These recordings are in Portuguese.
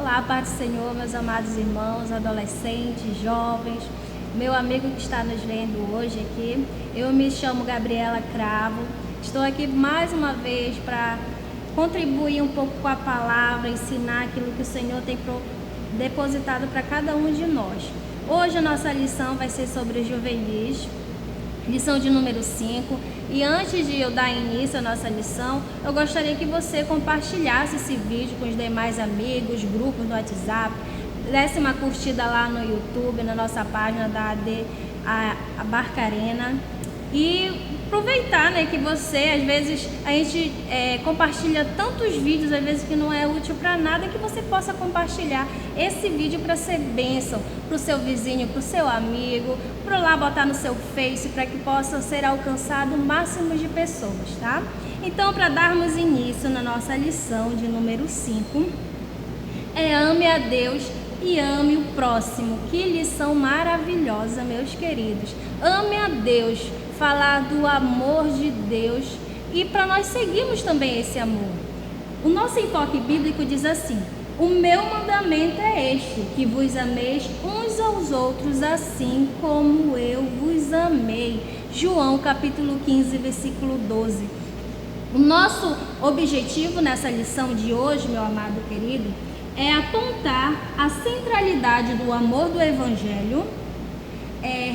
Olá, paz do Senhor, meus amados irmãos, adolescentes, jovens, meu amigo que está nos vendo hoje aqui. Eu me chamo Gabriela Cravo, estou aqui mais uma vez para contribuir um pouco com a palavra, ensinar aquilo que o Senhor tem depositado para cada um de nós. Hoje a nossa lição vai ser sobre os juvenis, lição de número 5. E antes de eu dar início à nossa lição, eu gostaria que você compartilhasse esse vídeo com os demais amigos, grupos do WhatsApp, desse uma curtida lá no YouTube, na nossa página da AD a Barcarena. E aproveitar, né, que você, às vezes, a gente compartilha tantos vídeos, às vezes que não é útil para nada, que você possa compartilhar esse vídeo para ser bênção para o seu vizinho, para o seu amigo, para lá botar no seu Face, para que possa ser alcançado o máximo de pessoas, tá? Então, para darmos início na nossa lição de número 5, ame a Deus e ame o próximo. Que lição maravilhosa, meus queridos. Ame a Deus, falar do amor de Deus e para nós seguirmos também esse amor. O nosso enfoque bíblico diz assim: o meu mandamento é este, que vos ameis uns aos outros assim como eu vos amei. João capítulo 15, versículo 12. O nosso objetivo nessa lição de hoje, meu amado querido, é apontar a centralidade do amor do Evangelho,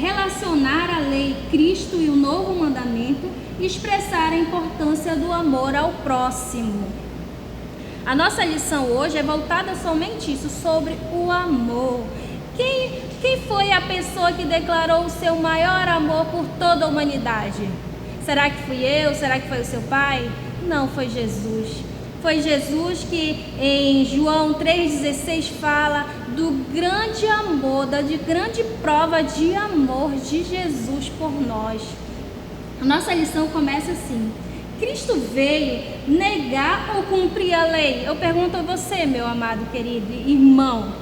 relacionar a lei, Cristo e o novo mandamento e expressar a importância do amor ao próximo. A nossa lição hoje é voltada somente isso, sobre o amor. Quem foi a pessoa que declarou o seu maior amor por toda a humanidade? Será que fui eu? Será que foi o seu pai? Não, foi Jesus. Foi Jesus que em João 3,16 fala do grande amor, da grande prova de amor de Jesus por nós. A nossa lição começa assim: Cristo veio negar ou cumprir a lei? Eu pergunto a você, meu amado querido irmão,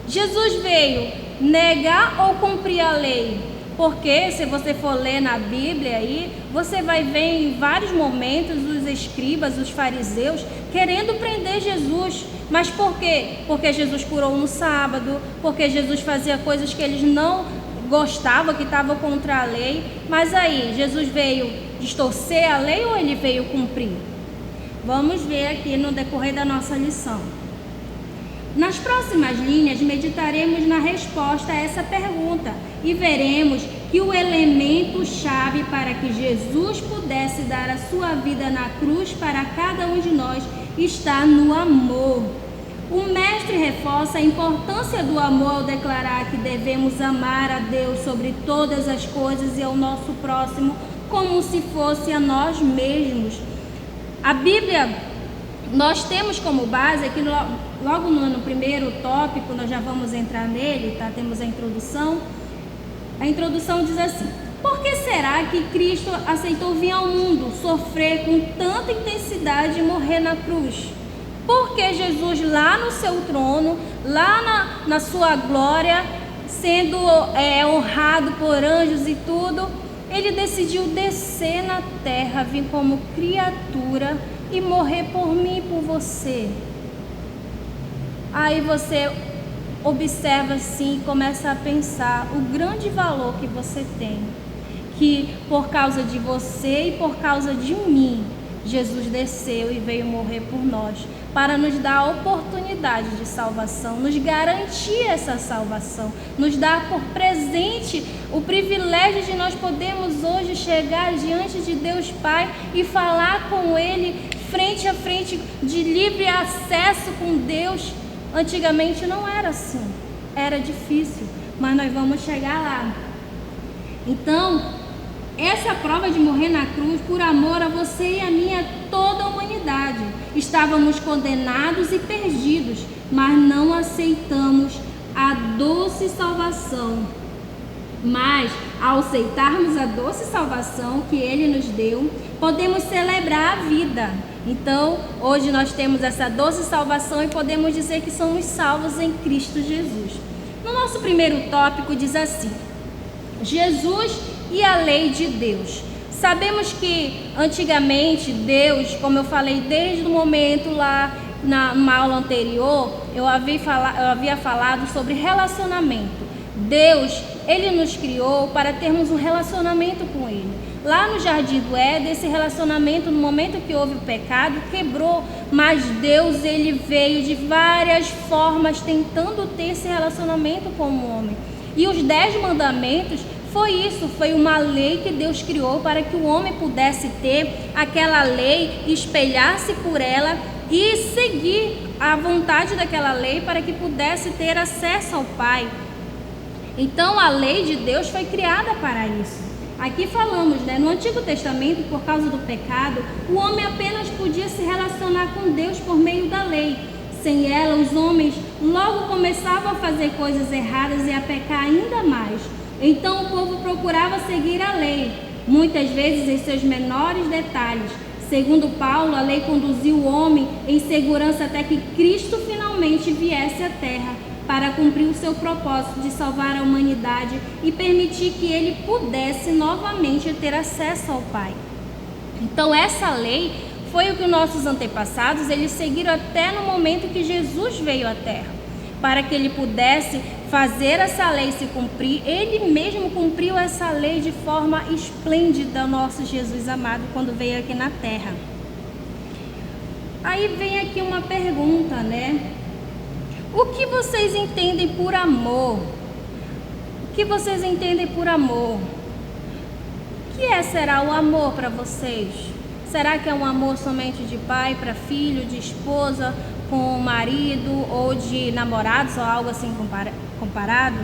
Jesus veio negar ou cumprir a lei? Porque se você for ler na Bíblia aí, você vai ver em vários momentos os escribas, os fariseus, querendo prender Jesus. Mas por quê? Porque Jesus curou no sábado, porque Jesus fazia coisas que eles não gostavam, que estavam contra a lei. Mas aí, Jesus veio distorcer a lei ou ele veio cumprir? Vamos ver aqui no decorrer da nossa lição. Nas próximas linhas, meditaremos na resposta a essa pergunta e veremos que o elemento-chave para que Jesus pudesse dar a sua vida na cruz para cada um de nós está no amor. O mestre reforça a importância do amor ao declarar que devemos amar a Deus sobre todas as coisas e ao nosso próximo como se fosse a nós mesmos. A Bíblia, nós temos como base aqui logo no primeiro tópico, nós já vamos entrar nele, tá? Temos a introdução. A introdução diz assim: por que será que Cristo aceitou vir ao mundo, sofrer com tanta intensidade e morrer na cruz? Porque Jesus lá no seu trono, lá na sua glória, sendo honrado por anjos e tudo, ele decidiu descer na terra, vir como criatura e morrer por mim e por você. Aí você observa assim e começa a pensar o grande valor que você tem, que por causa de você e por causa de mim, Jesus desceu e veio morrer por nós, para nos dar a oportunidade de salvação, nos garantir essa salvação, nos dar por presente o privilégio de nós podermos hoje chegar diante de Deus Pai e falar com Ele frente a frente, de livre acesso com Deus. Antigamente não era assim, era difícil, mas nós vamos chegar lá. Então, essa prova de morrer na cruz por amor a você e a mim, a toda a humanidade. Estávamos condenados e perdidos, mas não aceitamos a doce salvação. Mas, ao aceitarmos a doce salvação que Ele nos deu, podemos celebrar a vida. Então, hoje nós temos essa doce salvação e podemos dizer que somos salvos em Cristo Jesus. No nosso primeiro tópico diz assim: Jesus e a lei de Deus. Sabemos que antigamente Deus, como eu falei desde o momento lá numa aula anterior, eu havia falado sobre relacionamento. Deus, Ele nos criou para termos um relacionamento com Ele. Lá no Jardim do Éden, esse relacionamento, no momento que houve o pecado, quebrou. Mas Deus, Ele veio de várias formas tentando ter esse relacionamento com o homem. E os 10 mandamentos foi isso, foi uma lei que Deus criou para que o homem pudesse ter aquela lei, espelhar-se por ela e seguir a vontade daquela lei para que pudesse ter acesso ao Pai. Então a lei de Deus foi criada para isso. Aqui falamos, no Antigo Testamento, por causa do pecado, o homem apenas podia se relacionar com Deus por meio da lei. Sem ela, os homens logo começavam a fazer coisas erradas e a pecar ainda mais. Então o povo procurava seguir a lei, muitas vezes em seus menores detalhes. Segundo Paulo, a lei conduziu o homem em segurança até que Cristo finalmente viesse à terra para cumprir o seu propósito de salvar a humanidade e permitir que ele pudesse novamente ter acesso ao Pai. Então essa lei foi o que nossos antepassados eles seguiram até no momento que Jesus veio à terra. Para que ele pudesse fazer essa lei se cumprir, ele mesmo cumpriu essa lei de forma esplêndida, nosso Jesus amado, quando veio aqui na terra. Aí vem aqui uma pergunta, O que vocês entendem por amor? O que vocês entendem por amor? O que será o amor para vocês? Será que é um amor somente de pai para filho, de esposa com o marido ou de namorados ou algo assim comparado?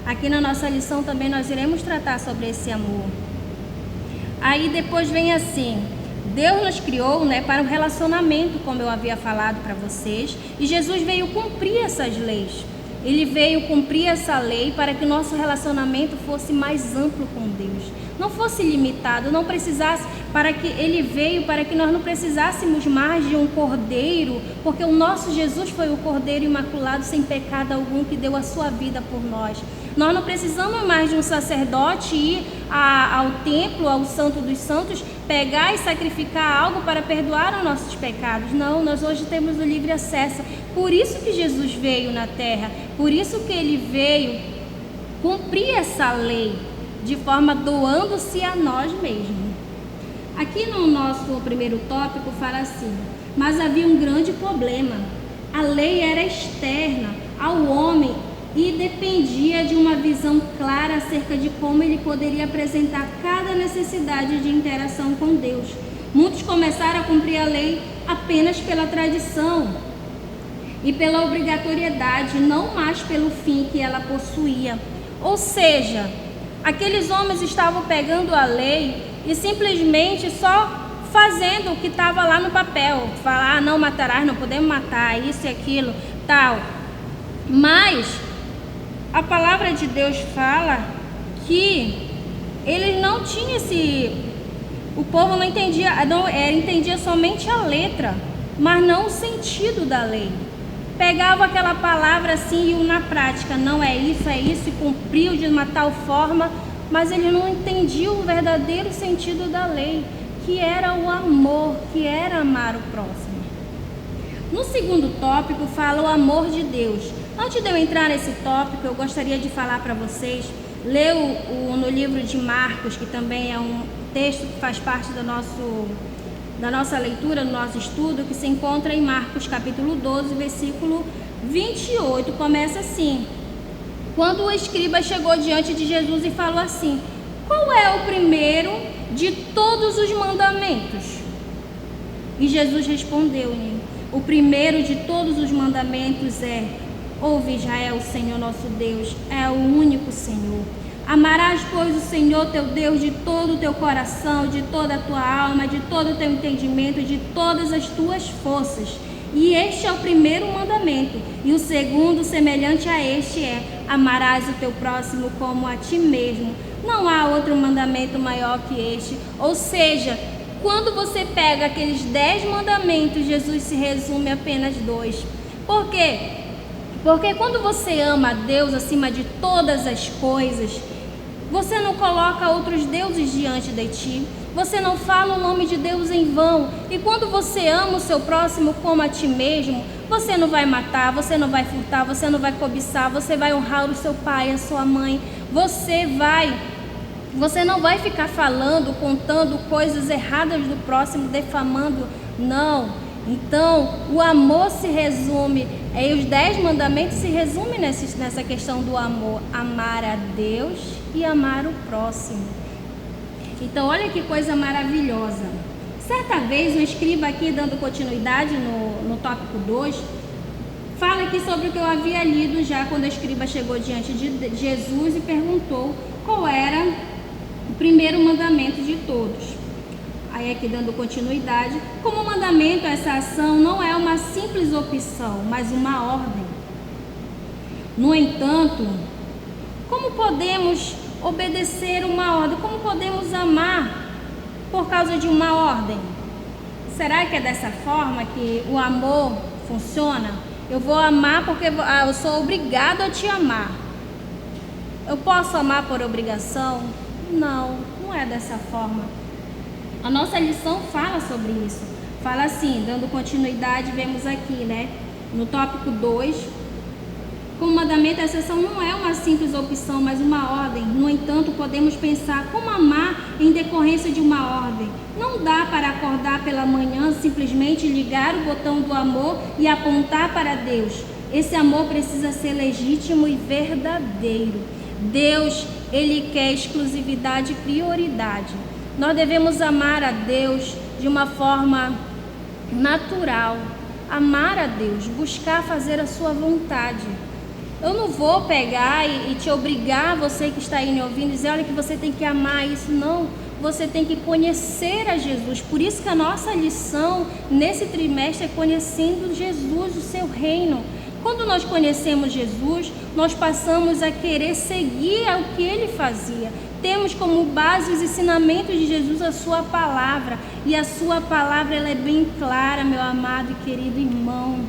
Aqui na nossa lição também nós iremos tratar sobre esse amor. Aí depois vem assim: Deus nos criou para um relacionamento, como eu havia falado para vocês, e Jesus veio cumprir essas leis. Ele veio cumprir essa lei para que o nosso relacionamento fosse mais amplo com Deus, não fosse limitado, não precisasse, para que ele veio para que nós não precisássemos mais de um cordeiro, porque o nosso Jesus foi o cordeiro imaculado sem pecado algum que deu a sua vida por nós. Nós não precisamos mais de um sacerdote ir ao templo, ao Santo dos Santos, pegar e sacrificar algo para perdoar os nossos pecados. Não, nós hoje temos o livre acesso. Por isso que Jesus veio na terra, por isso que ele veio cumprir essa lei, de forma doando-se a nós mesmos. Aqui no nosso primeiro tópico fala assim: mas havia um grande problema. A lei era externa ao homem e dependia de uma visão clara acerca de como ele poderia apresentar cada necessidade de interação com Deus. Muitos começaram a cumprir a lei apenas pela tradição e pela obrigatoriedade, não mais pelo fim que ela possuía. Ou seja, aqueles homens estavam pegando a lei e simplesmente só fazendo o que estava lá no papel. Falar, não matarás, não podemos matar, isso e aquilo, tal. Mas a palavra de Deus fala que eles não tinham o povo não entendia, entendia somente a letra, mas não o sentido da lei. Pegava aquela palavra assim e na prática, não é isso, e cumpriu de uma tal forma, mas eles não entendiam o verdadeiro sentido da lei, que era o amor, que era amar o próximo. No segundo tópico fala o amor de Deus. Antes de eu entrar nesse tópico, eu gostaria de falar para vocês, ler no livro de Marcos, que também é um texto que faz parte da nossa leitura, do nosso estudo, que se encontra em Marcos capítulo 12, versículo 28, começa assim: quando o escriba chegou diante de Jesus e falou assim: qual é o primeiro de todos os mandamentos? E Jesus respondeu-lhe: o primeiro de todos os mandamentos é: ouve, Israel, o Senhor nosso Deus é o único Senhor. Amarás, pois, o Senhor teu Deus de todo o teu coração, de toda a tua alma, de todo o teu entendimento, de todas as tuas forças. E este é o primeiro mandamento. E o segundo, semelhante a este, é: amarás o teu próximo como a ti mesmo. Não há outro mandamento maior que este. Ou seja, quando você pega aqueles 10 mandamentos, Jesus se resume a apenas 2. Por quê? Porque quando você ama a Deus acima de todas as coisas, você não coloca outros deuses diante de ti, Você não fala o nome de Deus em vão. E quando você ama o seu próximo como a ti mesmo, você não vai matar, você não vai furtar, você não vai cobiçar, você vai honrar o seu pai, a sua mãe. Você não vai ficar falando, contando coisas erradas do próximo, defamando. Não. Então, o amor se resume, os 10 mandamentos se resumem nessa questão do amor. Amar a Deus e amar o próximo. Então, olha que coisa maravilhosa. Certa vez, um escriba aqui, dando continuidade no tópico 2, fala aqui sobre o que eu havia lido já quando a escriba chegou diante de Jesus e perguntou qual era o primeiro mandamento de todos. Aí aqui dando continuidade, como mandamento, essa ação não é uma simples opção, mas uma ordem. No entanto, como podemos obedecer uma ordem? Como podemos amar por causa de uma ordem? Será que é dessa forma que o amor funciona? Eu vou amar porque eu sou obrigado a te amar. Eu posso amar por obrigação? Não, não é dessa forma. A nossa lição fala sobre isso. Fala assim, dando continuidade, vemos aqui, no tópico 2, como mandamento, essa ação não é uma simples opção, mas uma ordem. No entanto, podemos pensar como amar em decorrência de uma ordem. Não dá para acordar pela manhã, simplesmente ligar o botão do amor e apontar para Deus. Esse amor precisa ser legítimo e verdadeiro. Deus, Ele quer exclusividade e prioridade. Nós devemos amar a Deus de uma forma natural. Amar a Deus, buscar fazer a sua vontade. Eu não vou pegar e te obrigar, você que está aí me ouvindo, dizer, olha que você tem que amar isso. Não, você tem que conhecer a Jesus. Por isso que a nossa lição nesse trimestre é conhecendo Jesus, o seu reino. Quando nós conhecemos Jesus, nós passamos a querer seguir o que Ele fazia. Temos como base os ensinamentos de Jesus, a sua palavra. E a sua palavra ela é bem clara, meu amado e querido irmão.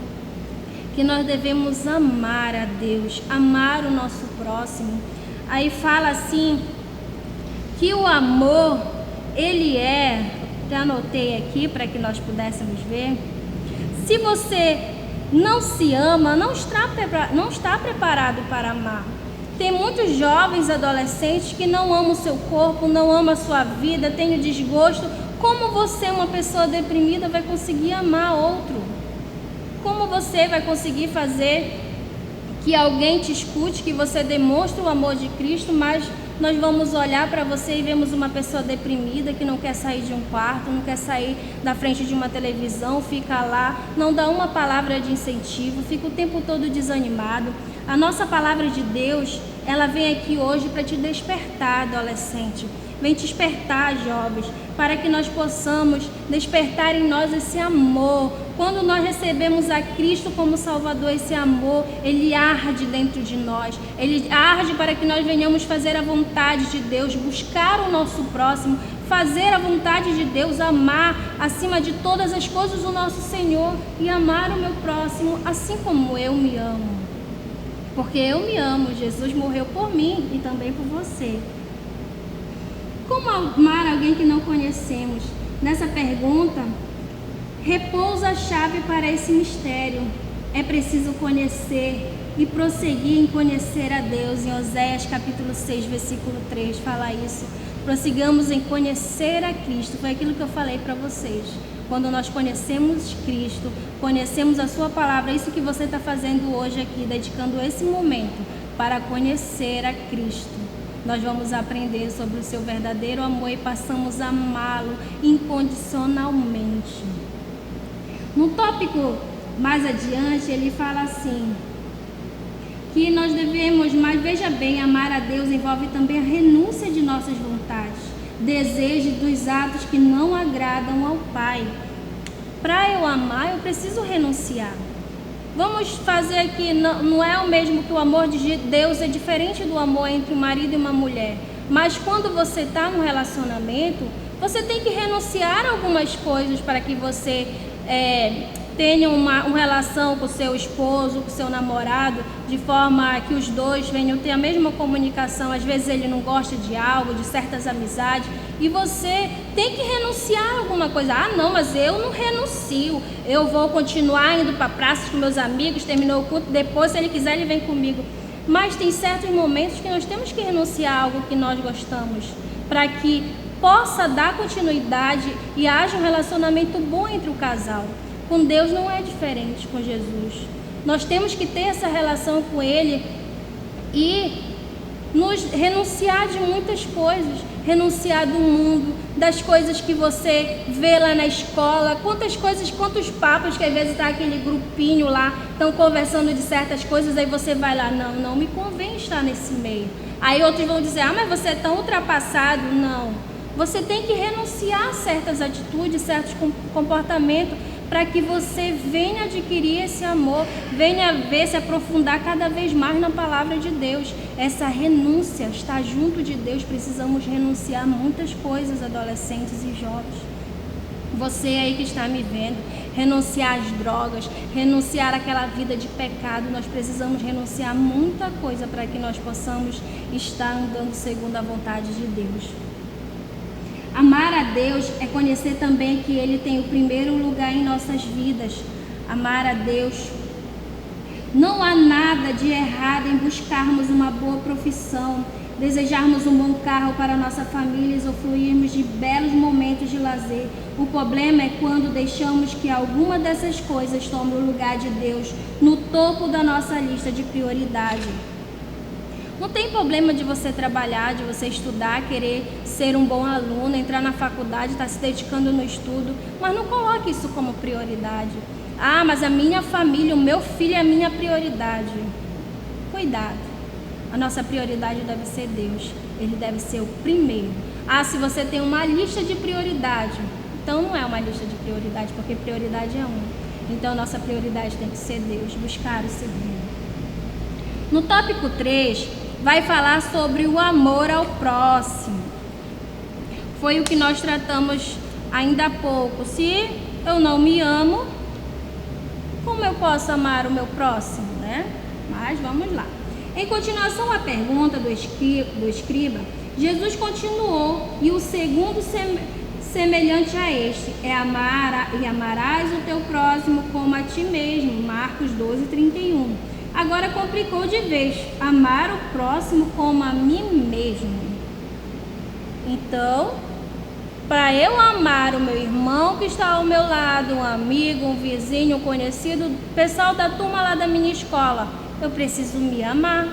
Que nós devemos amar a Deus, amar o nosso próximo. Aí fala assim, que o amor, ele já anotei aqui para que nós pudéssemos ver. Se você não se ama, não está preparado para amar. Tem muitos jovens adolescentes que não amam o seu corpo, não amam a sua vida, têm o desgosto. Como você, uma pessoa deprimida, vai conseguir amar outro? Como você vai conseguir fazer que alguém te escute, que você demonstre o amor de Cristo, mas nós vamos olhar para você e vemos uma pessoa deprimida que não quer sair de um quarto, não quer sair da frente de uma televisão, fica lá, não dá uma palavra de incentivo, fica o tempo todo desanimado. A nossa palavra de Deus, ela vem aqui hoje para te despertar, adolescente. Vem te despertar, jovens, para que nós possamos despertar em nós esse amor. Quando nós recebemos a Cristo como Salvador, esse amor, ele arde dentro de nós. Ele arde para que nós venhamos fazer a vontade de Deus, buscar o nosso próximo, fazer a vontade de Deus, amar acima de todas as coisas o nosso Senhor e amar o meu próximo assim como eu me amo. Porque eu me amo, Jesus morreu por mim e também por você. Como amar alguém que não conhecemos? Nessa pergunta, repousa a chave para esse mistério. É preciso conhecer e prosseguir em conhecer a Deus. Em Oséias capítulo 6, versículo 3, fala isso. Prossigamos em conhecer a Cristo. Foi aquilo que eu falei para vocês. Quando nós conhecemos Cristo, conhecemos a sua palavra, é isso que você está fazendo hoje aqui, dedicando esse momento para conhecer a Cristo. Nós vamos aprender sobre o seu verdadeiro amor e passamos a amá-lo incondicionalmente. No tópico mais adiante, ele fala assim, que nós devemos, mas veja bem, amar a Deus envolve também a renúncia de nossas vontades, desejos dos atos que não agradam ao Pai. Para eu amar, eu preciso renunciar. Vamos fazer aqui, não é o mesmo que o amor de Deus, é diferente do amor entre um marido e uma mulher. Mas quando você está num relacionamento, você tem que renunciar a algumas coisas para que você tenha uma relação com o seu esposo, com o seu namorado, de forma que os dois venham ter a mesma comunicação. Às vezes ele não gosta de algo, de certas amizades, E você tem que renunciar a alguma coisa. Ah, não, mas eu não renuncio. Eu vou continuar indo para a praça com meus amigos, terminou o culto, depois, se ele quiser, ele vem comigo. Mas tem certos momentos que nós temos que renunciar a algo que nós gostamos, para que possa dar continuidade e haja um relacionamento bom entre o casal. Com Deus não é diferente, com Jesus. Nós temos que ter essa relação com Ele e nos renunciar de muitas coisas, renunciar do mundo, das coisas que você vê lá na escola, quantos papos que às vezes está aquele grupinho lá, estão conversando de certas coisas, aí você vai lá, não me convém estar nesse meio. Aí outros vão dizer, mas você é tão ultrapassado. Não, você tem que renunciar a certas atitudes, certos comportamentos, para que você venha adquirir esse amor, venha ver, se aprofundar cada vez mais na palavra de Deus. Essa renúncia, estar junto de Deus, precisamos renunciar a muitas coisas, adolescentes e jovens. Você aí que está me vendo, renunciar às drogas, renunciar àquela vida de pecado, nós precisamos renunciar a muita coisa para que nós possamos estar andando segundo a vontade de Deus. Amar a Deus é conhecer também que Ele tem o primeiro lugar em nossas vidas. Amar a Deus. Não há nada de errado em buscarmos uma boa profissão, desejarmos um bom carro para nossa família e usufruirmos de belos momentos de lazer. O problema é quando deixamos que alguma dessas coisas tome o lugar de Deus no topo da nossa lista de prioridade. Não tem problema de você trabalhar, de você estudar, querer ser um bom aluno, entrar na faculdade, estar se dedicando no estudo, mas não coloque isso como prioridade. Ah, mas a minha família, o meu filho é a minha prioridade. Cuidado, a nossa prioridade deve ser Deus, Ele deve ser o primeiro. Ah, se você tem uma lista de prioridade, então não é uma lista de prioridade, porque prioridade é uma. Então nossa prioridade tem que ser Deus, buscar o Senhor. No tópico 3, vai falar sobre o amor ao próximo. Foi o que nós tratamos ainda há pouco. Se eu não me amo, como eu posso amar o meu próximo, né? Mas vamos lá. Em continuação à pergunta do escriba, Jesus continuou, e o segundo semelhante a este é amarás o teu próximo como a ti mesmo. Marcos 12:31. Agora complicou de vez, amar o próximo como a mim mesmo. Então, para eu amar o meu irmão que está ao meu lado, um amigo, um vizinho, um conhecido, pessoal da turma lá da minha escola, eu preciso me amar.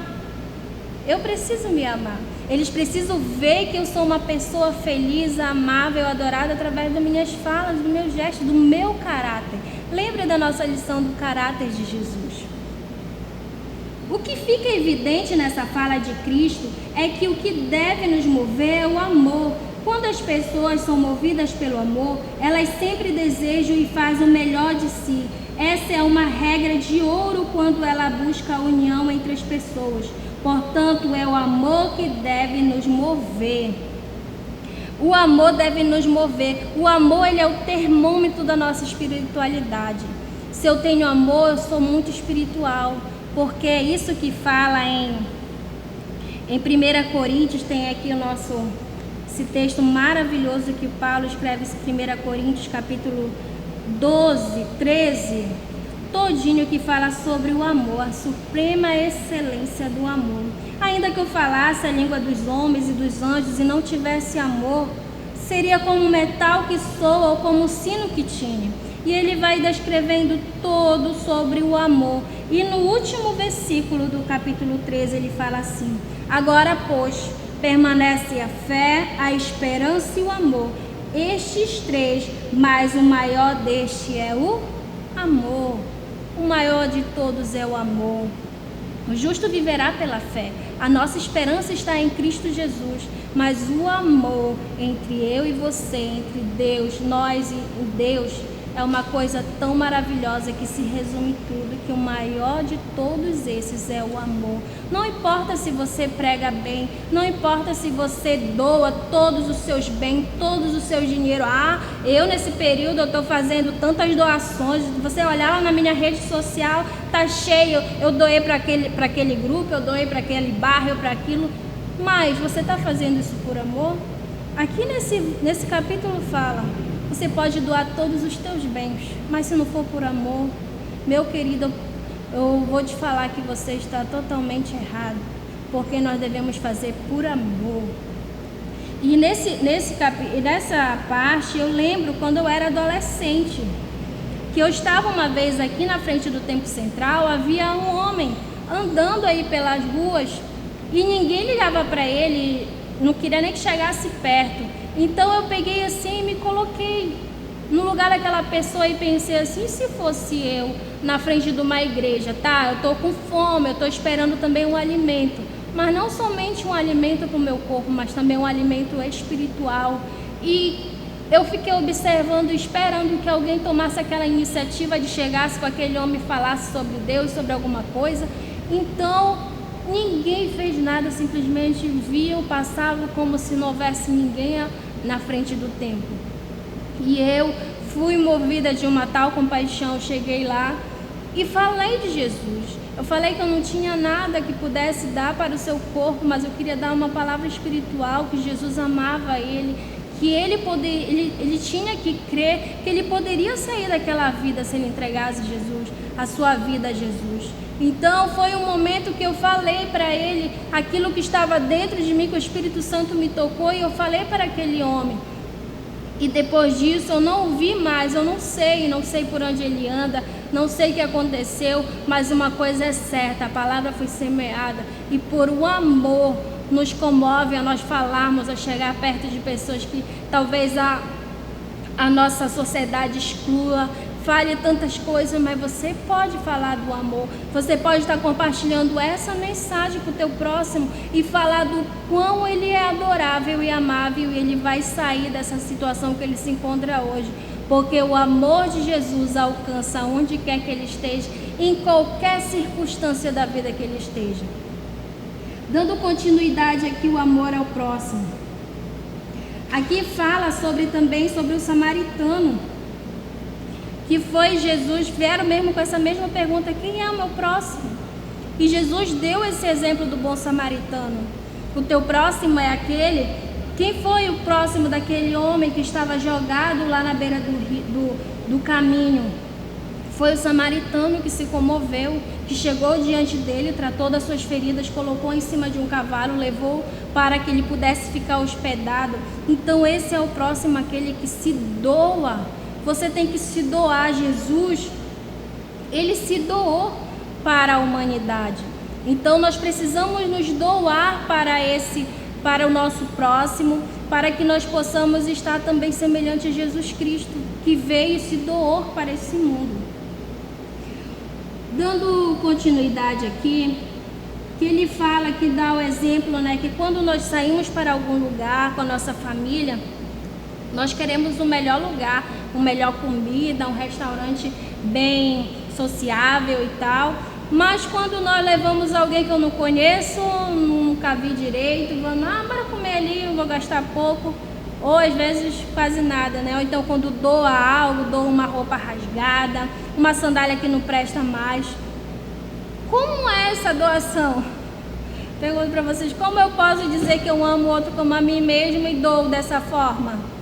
Eu preciso me amar. Eles precisam ver que eu sou uma pessoa feliz, amável, adorada através das minhas falas, dos meus gestos, do meu caráter. Lembra da nossa lição do caráter de Jesus? O que fica evidente nessa fala de Cristo é que o que deve nos mover é o amor. Quando as pessoas são movidas pelo amor, elas sempre desejam e fazem o melhor de si. Essa é uma regra de ouro quando ela busca a união entre as pessoas. Portanto, é o amor que deve nos mover. O amor deve nos mover. O amor, ele é o termômetro da nossa espiritualidade. Se eu tenho amor, eu sou muito espiritual. Porque é isso que fala em 1 Coríntios, tem aqui esse texto maravilhoso que Paulo escreve em 1 Coríntios, capítulo 12, 13, todinho, que fala sobre o amor, a suprema excelência do amor. Ainda que eu falasse a língua dos homens e dos anjos e não tivesse amor, seria como um metal que soa ou como um sino que tine. E ele vai descrevendo todo sobre o amor. E no último versículo do capítulo 13 ele fala assim: agora, pois, permanece a fé, a esperança e o amor. Estes três, mas o maior deste é o amor. O maior de todos é o amor. O justo viverá pela fé. A nossa esperança está em Cristo Jesus. Mas o amor entre eu e você, entre Deus, nós e Deus, é uma coisa tão maravilhosa que se resume tudo, que o maior de todos esses é o amor. Não importa se você prega bem, não importa se você doa todos os seus bens, todos os seus dinheiro. Ah, eu nesse período eu estou fazendo tantas doações. Você olhar lá na minha rede social, tá cheio. Eu doei para aquele grupo, eu doei para aquele bairro, para aquilo. Mas você está fazendo isso por amor? Aqui nesse capítulo fala, você pode doar todos os teus bens, mas se não for por amor, meu querido, eu vou te falar que você está totalmente errado, porque nós devemos fazer por amor. E nessa parte eu lembro quando eu era adolescente, que eu estava uma vez aqui na frente do Templo Central, havia um homem andando aí pelas ruas e ninguém ligava para ele, não queria nem que chegasse perto. Então eu peguei assim e me coloquei no lugar daquela pessoa e pensei assim, e se fosse eu na frente de uma igreja, tá? Eu estou com fome, eu estou esperando também um alimento, mas não somente um alimento para o meu corpo, mas também um alimento espiritual. E eu fiquei observando, esperando que alguém tomasse aquela iniciativa de chegasse com aquele homem e falasse sobre Deus, sobre alguma coisa. Então, ninguém fez nada, simplesmente viam, passavam como se não houvesse ninguém na frente do templo. E eu fui movida de uma tal compaixão, cheguei lá e falei de Jesus. Eu falei que eu não tinha nada que pudesse dar para o seu corpo, mas eu queria dar uma palavra espiritual, que Jesus amava ele, que ele tinha que crer que ele poderia sair daquela vida se ele entregasse a sua vida a Jesus. Então foi um momento que eu falei para ele aquilo que estava dentro de mim, que o Espírito Santo me tocou, e eu falei para aquele homem. E depois disso eu não o vi mais, eu não sei por onde ele anda, não sei o que aconteceu, mas uma coisa é certa, a palavra foi semeada, e por o amor nos comove a nós falarmos, a chegar perto de pessoas que talvez a nossa sociedade exclua, fale tantas coisas, mas você pode falar do amor, você pode estar compartilhando essa mensagem para o teu próximo e falar do quão ele é adorável e amável, e ele vai sair dessa situação que ele se encontra hoje, porque o amor de Jesus alcança onde quer que ele esteja, em qualquer circunstância da vida que ele esteja. Dando continuidade aqui, o amor ao próximo. Aqui fala também sobre o samaritano, que foi Jesus, vieram mesmo com essa mesma pergunta, quem é o meu próximo? E Jesus deu esse exemplo do bom samaritano. O teu próximo é aquele, quem foi o próximo daquele homem que estava jogado lá na beira do caminho? Foi o samaritano que se comoveu, que chegou diante dele, tratou das suas feridas, colocou em cima de um cavalo, levou para que ele pudesse ficar hospedado. Então esse é o próximo, aquele que se doa. Você tem que se doar. Jesus, ele se doou para a humanidade. Então nós precisamos nos doar para o nosso próximo, para que nós possamos estar também semelhante a Jesus Cristo, que veio e se doou para esse mundo. Dando continuidade aqui, que ele fala, que dá o exemplo, né, que quando nós saímos para algum lugar com a nossa família, nós queremos o melhor lugar, uma melhor comida, um restaurante bem sociável e tal. Mas quando nós levamos alguém que eu não conheço, nunca vi direito, vamos, bora comer ali, eu vou gastar pouco, ou às vezes quase nada, né? Ou então quando doa algo, doa uma roupa rasgada, uma sandália que não presta mais. Como é essa doação? Pergunto para vocês, como eu posso dizer que eu amo o outro como a mim mesmo e dou dessa forma?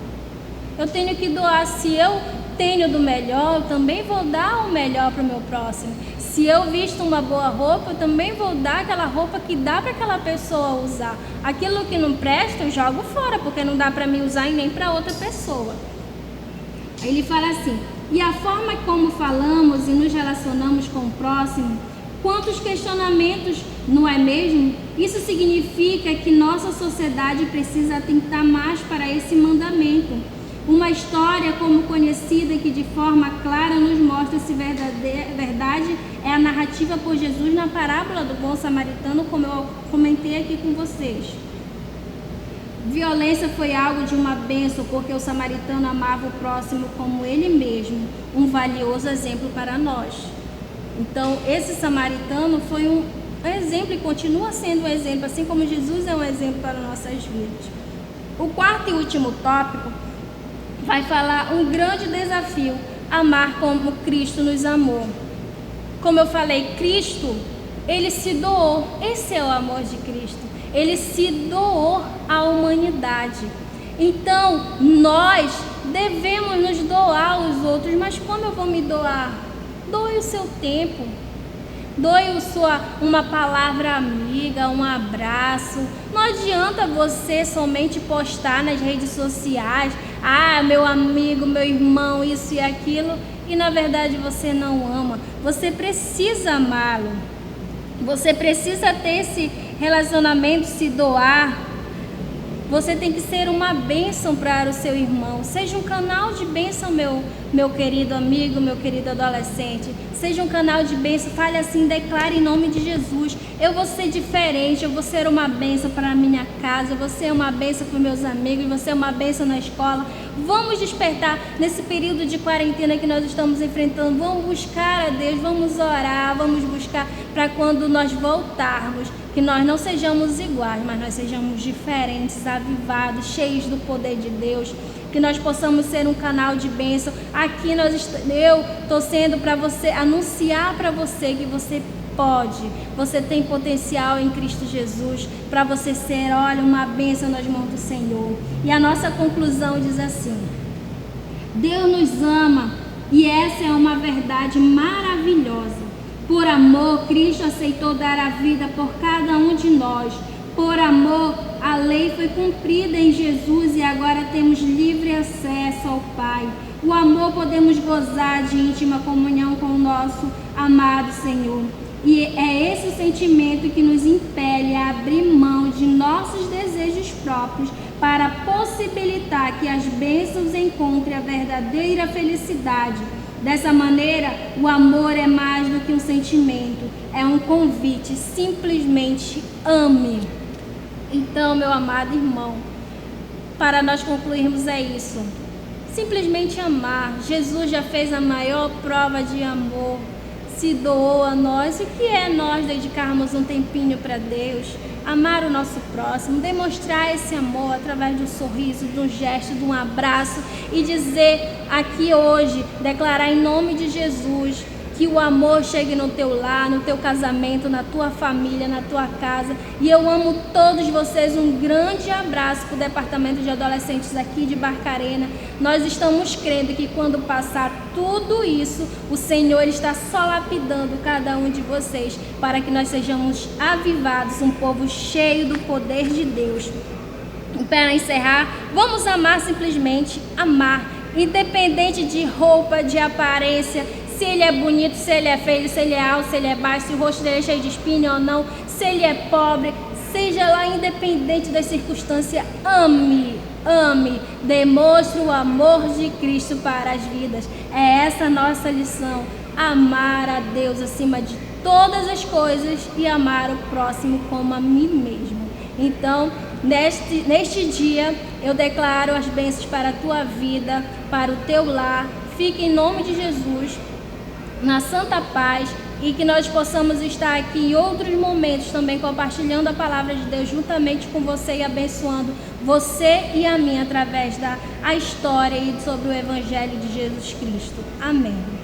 Eu tenho que doar. Se eu tenho do melhor, eu também vou dar o melhor para o meu próximo. Se eu visto uma boa roupa, eu também vou dar aquela roupa que dá para aquela pessoa usar. Aquilo que não presta, eu jogo fora, porque não dá para mim usar e nem para outra pessoa. Aí ele fala assim, e a forma como falamos e nos relacionamos com o próximo, quantos questionamentos, não é mesmo? Isso significa que nossa sociedade precisa atentar mais para esse mandamento. Uma história como conhecida que de forma clara nos mostra se verdade é a narrativa por Jesus na parábola do bom samaritano, como eu comentei aqui com vocês. Violência foi algo de uma bênção, porque o samaritano amava o próximo como ele mesmo, um valioso exemplo para nós. Então, esse samaritano foi um exemplo e continua sendo um exemplo, assim como Jesus é um exemplo para nossas vidas. O quarto e último tópico vai falar um grande desafio, amar como Cristo nos amou. Como eu falei, Cristo, ele se doou, esse é o amor de Cristo, ele se doou à humanidade. Então, nós devemos nos doar aos outros. Mas como eu vou me doar? Doe o seu tempo. Doe uma palavra amiga, um abraço. Não adianta você somente postar nas redes sociais: ah, meu amigo, meu irmão, isso e aquilo, e na verdade você não ama. Você precisa amá-lo. Você precisa ter esse relacionamento, se doar. Você tem que ser uma bênção para o seu irmão. Seja um canal de bênção, meu querido amigo, meu querido adolescente. Seja um canal de bênção. Fale assim, declare em nome de Jesus: eu vou ser diferente, eu vou ser uma bênção para a minha casa, eu vou ser uma bênção para os meus amigos, eu vou ser uma bênção na escola. Vamos despertar nesse período de quarentena que nós estamos enfrentando. Vamos buscar a Deus, vamos orar, vamos buscar para quando nós voltarmos, que nós não sejamos iguais, mas nós sejamos diferentes, avivados, cheios do poder de Deus, que nós possamos ser um canal de bênção. Aqui eu estou sendo para você, anunciar para você que você pode, você tem potencial em Cristo Jesus para você ser, olha, uma bênção nas mãos do Senhor. E a nossa conclusão diz assim: Deus nos ama, e essa é uma verdade maravilhosa. Por amor, Cristo aceitou dar a vida por cada um de nós. Por amor, a lei foi cumprida em Jesus e agora temos livre acesso ao Pai. O amor, podemos gozar de íntima comunhão com o nosso amado Senhor. E é esse o sentimento que nos impele a abrir mão de nossos desejos próprios para possibilitar que as bênçãos encontrem a verdadeira felicidade. Dessa maneira, o amor é mais do que um sentimento, é um convite. Simplesmente ame. Então, meu amado irmão, para nós concluirmos é isso: simplesmente amar. Jesus já fez a maior prova de amor, se doou a nós. O que é nós dedicarmos um tempinho para Deus, amar o nosso próximo, demonstrar esse amor através de um sorriso, de um gesto, de um abraço, e dizer aqui hoje, declarar em nome de Jesus, que o amor chegue no teu lar, no teu casamento, na tua família, na tua casa. E eu amo todos vocês. Um grande abraço para o departamento de adolescentes aqui de Barcarena. Nós estamos crendo que quando passar tudo isso, o Senhor está só lapidando cada um de vocês, para que nós sejamos avivados, um povo cheio do poder de Deus. E para encerrar, vamos amar, simplesmente amar, independente de roupa, de aparência, se ele é bonito, se ele é feio, se ele é alto, se ele é baixo, se o rosto dele é cheio de espinho ou não, se ele é pobre, seja lá, independente das circunstâncias, ame, demonstre o amor de Cristo para as vidas. É essa a nossa lição: amar a Deus acima de todas as coisas e amar o próximo como a mim mesmo. Então, neste dia, eu declaro as bênçãos para a tua vida, para o teu lar. Fique em nome de Jesus na santa paz, e que nós possamos estar aqui em outros momentos também compartilhando a palavra de Deus juntamente com você e abençoando você e a mim através da história e sobre o Evangelho de Jesus Cristo. Amém.